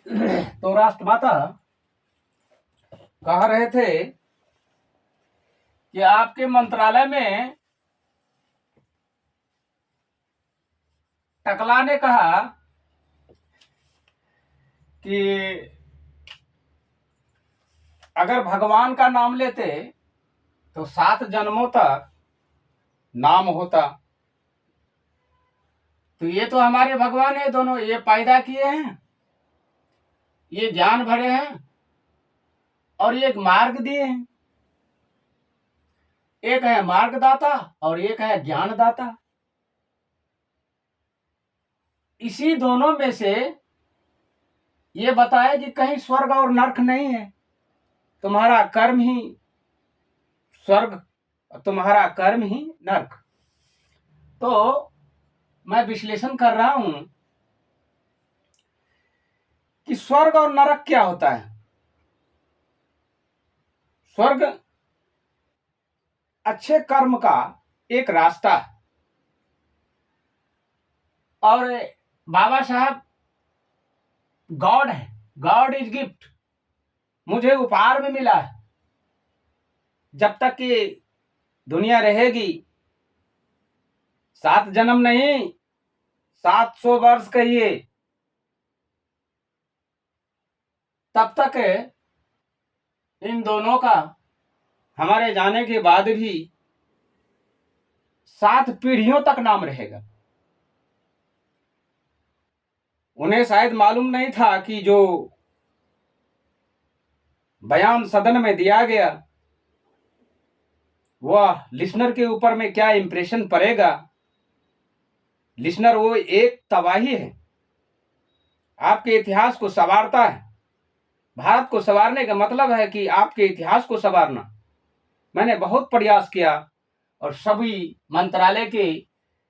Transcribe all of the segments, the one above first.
तो राष्ट्रमाता कह रहे थे कि आपके मंत्रालय में टकला ने कहा कि अगर भगवान का नाम लेते तो 7 जन्मों तक नाम होता। तो ये तो हमारे भगवान है, दोनों ये पैदा किए हैं, ये ज्ञान भरे हैं और ये एक मार्ग दिए हैं। एक है मार्गदाता और एक है ज्ञानदाता। इसी दोनों में से ये बताए कि कहीं स्वर्ग और नरक नहीं है, तुम्हारा कर्म ही स्वर्ग, तुम्हारा कर्म ही नरक। तो मैं विश्लेषण कर रहा हूं कि स्वर्ग और नरक क्या होता है। स्वर्ग अच्छे कर्म का एक रास्ता है और बाबा साहब गॉड है, गॉड इज गिफ्ट, मुझे उपहार में मिला है। जब तक कि दुनिया रहेगी, 7 जन्म नहीं 700 वर्ष कहिए, तब तक इन दोनों का हमारे जाने के बाद भी 7 पीढ़ियों तक नाम रहेगा। उन्हें शायद मालूम नहीं था कि जो बयान सदन में दिया गया वह लिसनर के ऊपर में क्या इंप्रेशन पड़ेगा। लिसनर वो एक तबाही है, आपके इतिहास को संवारता है। भारत को संवारने का मतलब है कि आपके इतिहास को संवारना। मैंने बहुत प्रयास किया और सभी मंत्रालय के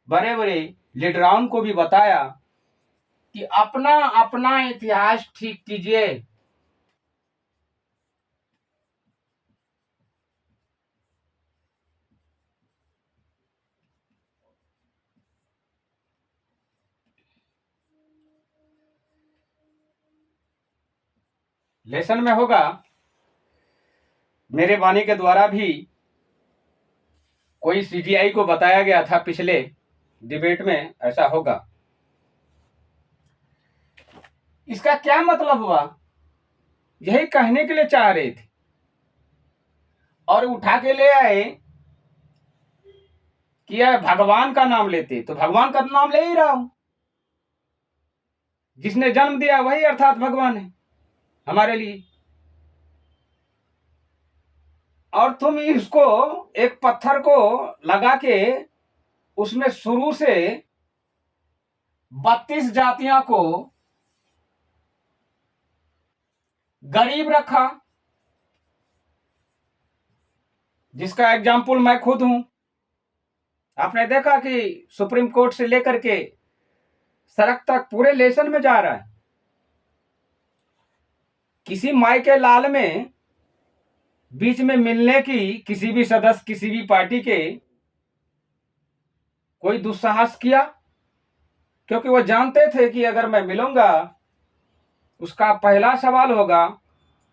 बड़े बड़े लीडरान को भी बताया कि अपना अपना इतिहास ठीक कीजिए। लेसन में होगा, मेरे वाणी के द्वारा भी कोई सीजीआई को बताया गया था पिछले डिबेट में, ऐसा होगा। इसका क्या मतलब हुआ, यही कहने के लिए चाह रहे थे और उठा के ले आए कि यह भगवान का नाम लेते। तो भगवान का नाम ले ही रहा हूं, जिसने जन्म दिया वही अर्थात भगवान है हमारे लिए। और तुम इसको एक पत्थर को लगा के उसमें शुरू से 32 जातियों को गरीब रखा, जिसका एग्जाम्पल मैं खुद हूं। आपने देखा कि सुप्रीम कोर्ट से लेकर के सड़क तक पूरे लेसन में जा रहा है। किसी माई के लाल में बीच में मिलने की किसी भी सदस्य किसी भी पार्टी के कोई दुस्साहस किया, क्योंकि वो जानते थे कि अगर मैं मिलूंगा उसका पहला सवाल होगा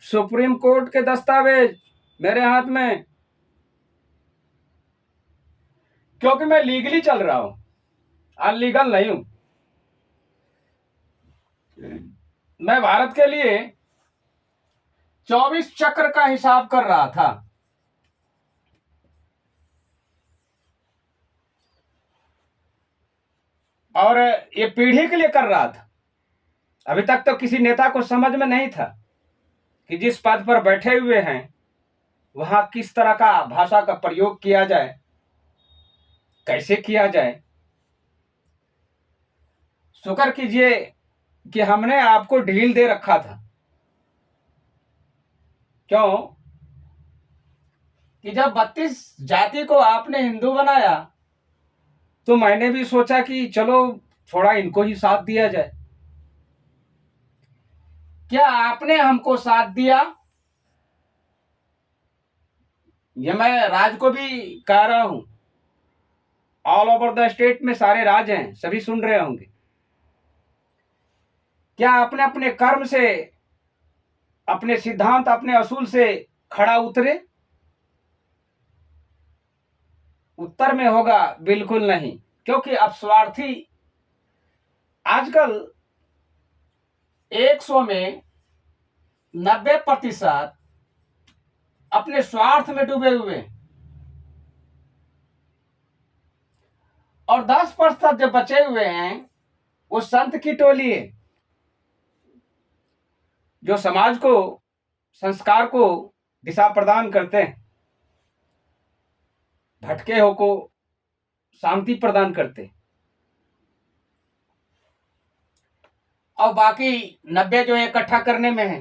सुप्रीम कोर्ट के दस्तावेज मेरे हाथ में, क्योंकि मैं लीगली चल रहा हूं, अनलीगल नहीं हूं। मैं भारत के लिए 24 चक्र का हिसाब कर रहा था और ये पीढ़ी के लिए कर रहा था। अभी तक तो किसी नेता को समझ में नहीं था कि जिस पद पर बैठे हुए हैं वहां किस तरह का भाषा का प्रयोग किया जाए, कैसे किया जाए। शुक्र कीजिए कि हमने आपको ढील दे रखा था। क्यों कि जब 32 जाति को आपने हिंदू बनाया तो मैंने भी सोचा कि चलो थोड़ा इनको ही साथ दिया जाए। क्या आपने हमको साथ दिया? ये मैं राज को भी कह रहा हूं, ऑल ओवर द स्टेट में सारे राज हैं, सभी सुन रहे होंगे। क्या अपने अपने कर्म से, अपने सिद्धांत, अपने असूल से खड़ा उतरे? उत्तर में होगा बिल्कुल नहीं, क्योंकि अब स्वार्थी आजकल 100 में 90% अपने स्वार्थ में डूबे हुए हैं, और 10% जो बचे हुए हैं वो संत की टोली है, जो समाज को, संस्कार को दिशा प्रदान करते हैं, भटके हो को शांति प्रदान करते हैं। और बाकी 90 जो इकट्ठा करने में है,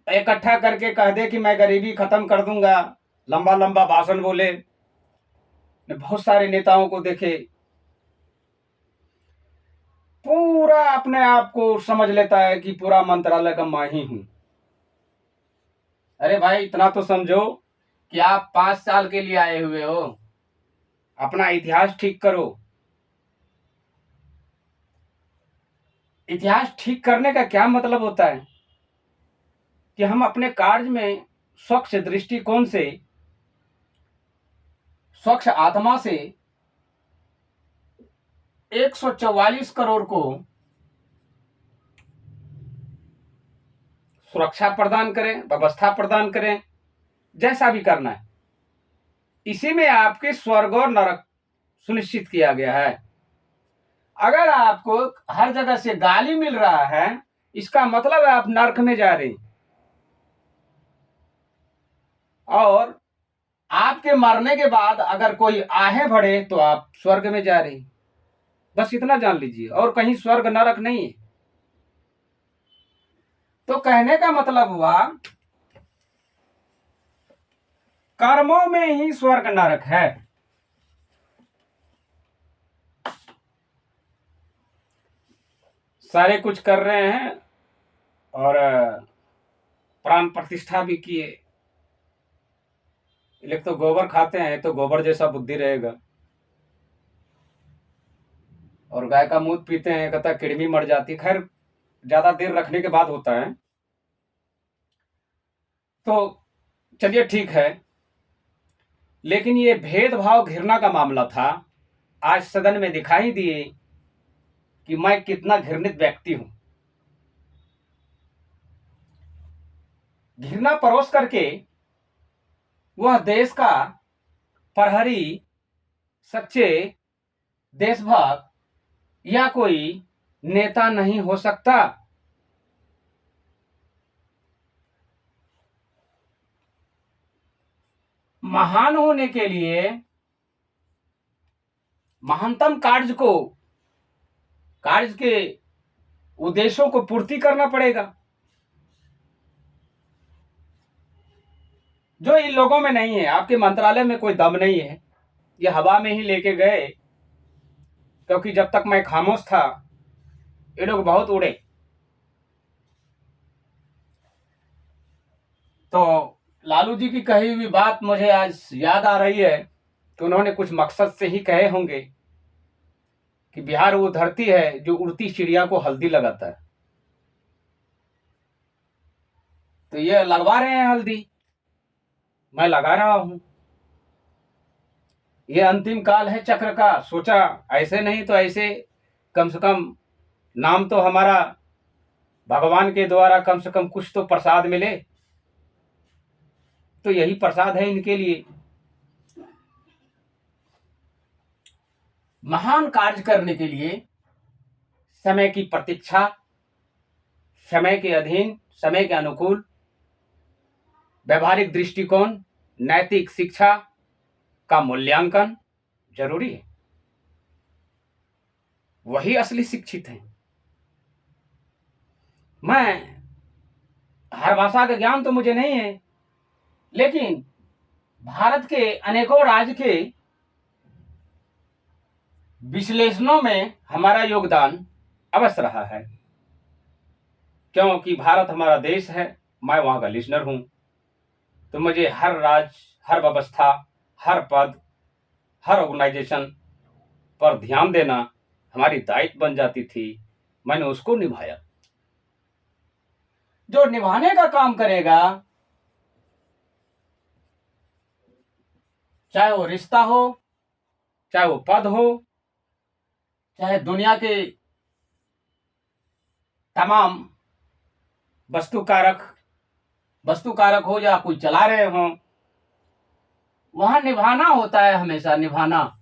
इकट्ठा करके कह दे कि मैं गरीबी खत्म कर दूंगा, लंबा लंबा भाषण बोले। बहुत सारे नेताओं को देखे, पूरा अपने आप को समझ लेता है कि पूरा मंत्रालय का मैं ही हूं। अरे भाई, इतना तो समझो कि आप 5 साल के लिए आए हुए हो, अपना इतिहास ठीक करो। इतिहास ठीक करने का क्या मतलब होता है कि हम अपने कार्य में स्वच्छ दृष्टिकोण से, स्वच्छ आत्मा से 144 करोड़ को सुरक्षा प्रदान करें, व्यवस्था प्रदान करें, जैसा भी करना है। इसी में आपके स्वर्ग और नरक सुनिश्चित किया गया है। अगर आपको हर जगह से गाली मिल रहा है, इसका मतलब है आप नरक में जा रहे हैं, और आपके मरने के बाद अगर कोई आहें भरे तो आप स्वर्ग में जा रहे हैं। बस इतना जान लीजिए, और कहीं स्वर्ग नरक नहीं है। तो कहने का मतलब हुआ, कर्मों में ही स्वर्ग नरक है। सारे कुछ कर रहे हैं और प्राण प्रतिष्ठा भी किए, लेकिन तो गोबर खाते हैं तो गोबर जैसा बुद्धि रहेगा, और गाय का मूत्र पीते हैं, कहता किडनी मर जाती। खैर, ज्यादा देर रखने के बाद होता है। तो चलिए ठीक है, लेकिन ये भेदभाव घृणा का मामला था, आज सदन में दिखाई दिए कि मैं कितना घृणित व्यक्ति हूं। घृणा परोस करके वह देश का प्रहरी, सच्चे देशभक्त या कोई नेता नहीं हो सकता। महान होने के लिए महानतम कार्य के उद्देश्यों को पूर्ति करना पड़ेगा, जो इन लोगों में नहीं है। आपके मंत्रालय में कोई दम नहीं है, ये हवा में ही लेके गए, क्योंकि जब तक मैं खामोश था ये लोग बहुत उड़े। तो लालू जी की कही हुई बात मुझे आज याद आ रही है कि उन्होंने कुछ मकसद से ही कहे होंगे कि बिहार वो धरती है जो उड़ती चिड़िया को हल्दी लगाता है। तो ये लगवा रहे हैं हल्दी, मैं लगा रहा हूं। ये अंतिम काल है चक्र का। सोचा ऐसे नहीं तो ऐसे, कम से कम नाम तो हमारा भगवान के द्वारा कम से कम कुछ तो प्रसाद मिले। तो यही प्रसाद है इनके लिए। महान कार्य करने के लिए समय की प्रतीक्षा, समय के अधीन, समय के अनुकूल, व्यवहारिक दृष्टिकोण, नैतिक शिक्षा का मूल्यांकन जरूरी है। वही असली शिक्षित हैं। मैं हर भाषा का ज्ञान तो मुझे नहीं है, लेकिन भारत के अनेकों राज्य के विश्लेषणों में हमारा योगदान अवश्य रहा है, क्योंकि भारत हमारा देश है, मैं वहां का लिसनर हूं। तो मुझे हर राज्य, हर व्यवस्था, हर पद, हर ऑर्गेनाइजेशन पर ध्यान देना हमारी दायित्व बन जाती थी, मैंने उसको निभाया। जो निभाने का काम करेगा, चाहे वो रिश्ता हो, चाहे वो पद हो, चाहे दुनिया के तमाम वस्तु कारक हो या कोई चला रहे हो, वहां निभाना होता है, हमेशा निभाना।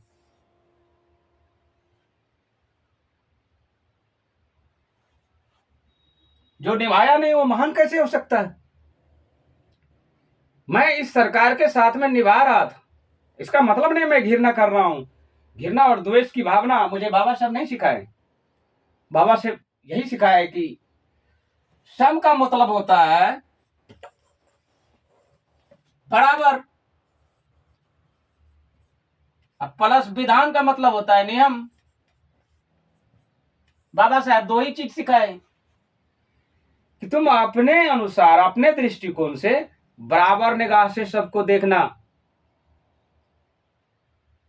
जो निभाया नहीं वो महान कैसे हो सकता है? मैं इस सरकार के साथ में निभा रहा था, इसका मतलब नहीं मैं घृणा कर रहा हूं। घृणा और द्वेष की भावना मुझे बाबा साहब नहीं सिखाए। बाबा से यही सिखाया है कि सम का मतलब होता है बराबर, अब प्लस विधान का मतलब होता है नियम। बाबा साहब दो ही चीज सिखाए कि तुम अपने अनुसार, अपने दृष्टिकोण से बराबर निगाह से सबको देखना,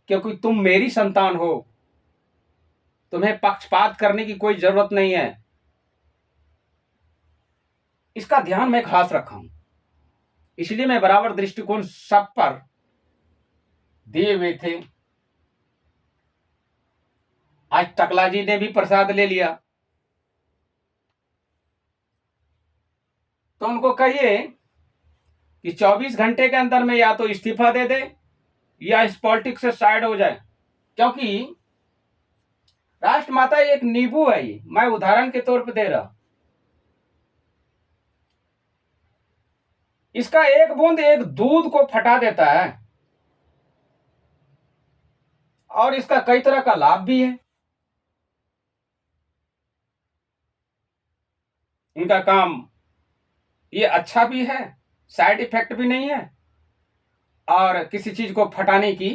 क्योंकि तुम मेरी संतान हो, तुम्हें पक्षपात करने की कोई जरूरत नहीं है। इसका ध्यान मैं खास रखा हूं, इसलिए मैं बराबर दृष्टिकोण सब पर दिए हुए थे। आज टकला जी ने भी प्रसाद ले लिया, तो उनको कहिए कि 24 घंटे के अंदर में या तो इस्तीफा दे दे या इस पॉलिटिक्स से साइड हो जाए, क्योंकि राष्ट्रमाता एक नींबू है, ये मैं उदाहरण के तौर पर दे रहा। इसका एक बूंद एक दूध को फटा देता है, और इसका कई तरह का लाभ भी है। इनका काम ये अच्छा भी है, साइड इफेक्ट भी नहीं है, और किसी चीज को फटाने की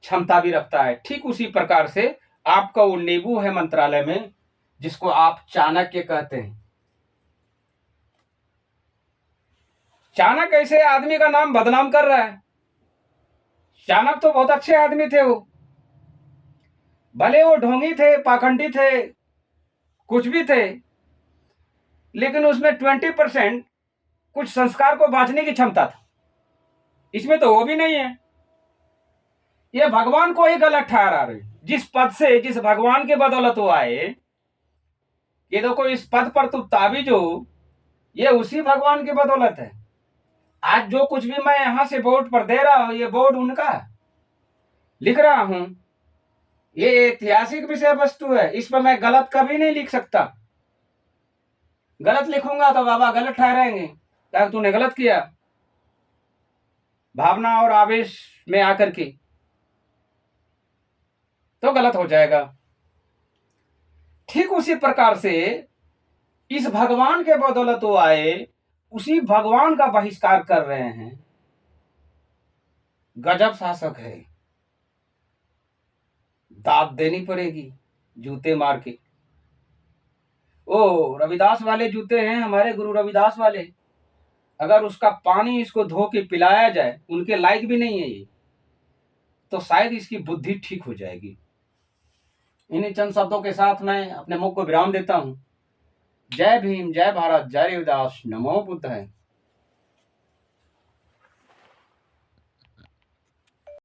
क्षमता भी रखता है। ठीक उसी प्रकार से आपका वो नींबू है मंत्रालय में, जिसको आप चाणक्य कहते हैं। चाणक्य ऐसे आदमी का नाम बदनाम कर रहा है। चाणक्य तो बहुत अच्छे आदमी थे, वो भले वो ढोंगी थे, पाखंडी थे, कुछ भी थे, लेकिन उसमें 20% कुछ संस्कार को बांचने की क्षमता था। इसमें तो वो भी नहीं है। ये भगवान को ही गलत ठहरा रहे, जिस पद से, जिस भगवान के बदौलत वो आए, ये देखो इस पद पर तुम ताबिज हो, ये उसी भगवान की बदौलत है। आज जो कुछ भी मैं यहां से बोर्ड पर दे रहा हूं, ये बोर्ड उनका लिख रहा हूं, ये ऐतिहासिक विषय वस्तु है, इस पर मैं गलत कभी नहीं लिख सकता। गलत लिखूंगा तो बाबा गलत ठहराएंगे, क्या तूने गलत किया, भावना और आवेश में आकर के, तो गलत हो जाएगा। ठीक उसी प्रकार से इस भगवान के बदौलत वो आए, उसी भगवान का बहिष्कार कर रहे हैं। गजब शासक है, दाद देनी पड़ेगी जूते मार के। ओ रविदास वाले जूते हैं, हमारे गुरु रविदास वाले, अगर उसका पानी इसको धो के पिलाया जाए, उनके लायक भी नहीं है ये, तो शायद इसकी बुद्धि ठीक हो जाएगी। इन्हीं चंद शब्दों के साथ मैं अपने मुख को विराम देता हूं। जय भीम, जय भारत, जय रविदास, नमो बुद्धाय।